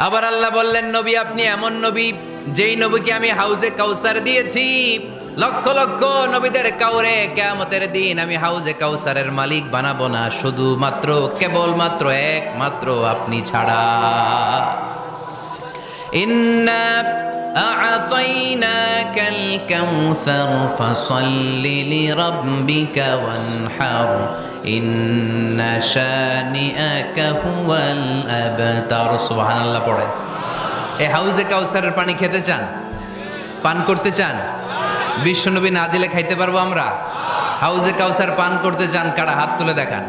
আবার আল্লাহ বললেন, নবী আপনি এমন নবী যেই নবীকে আমি হাউজে কাউসার দিয়েছি। লক্ষ লক্ষ নবীদের কাউরে কিয়ামতের দিন আমি হাউজে কাউসারের মালিক বানাবো না, শুধুমাত্র কেবলমাত্র একমাত্র আপনি ছাড়া। ইন্না আ'তাইনাকাল কাউসার ফাসাল্লি লিরাব্বিকা ওয়ানহার ইন্না শানিআকা হুয়াল আবতার। সুবহানাল্লাহ পড়ে। এই হাউজে কাউসারের পানি খেতে চান? পান করতে চান? বিশ্বনবী না দিলে খাইতে পারবো আমরা? হাউজে কাউসার পান করতে চান কারা? হাত তুলে দেখান।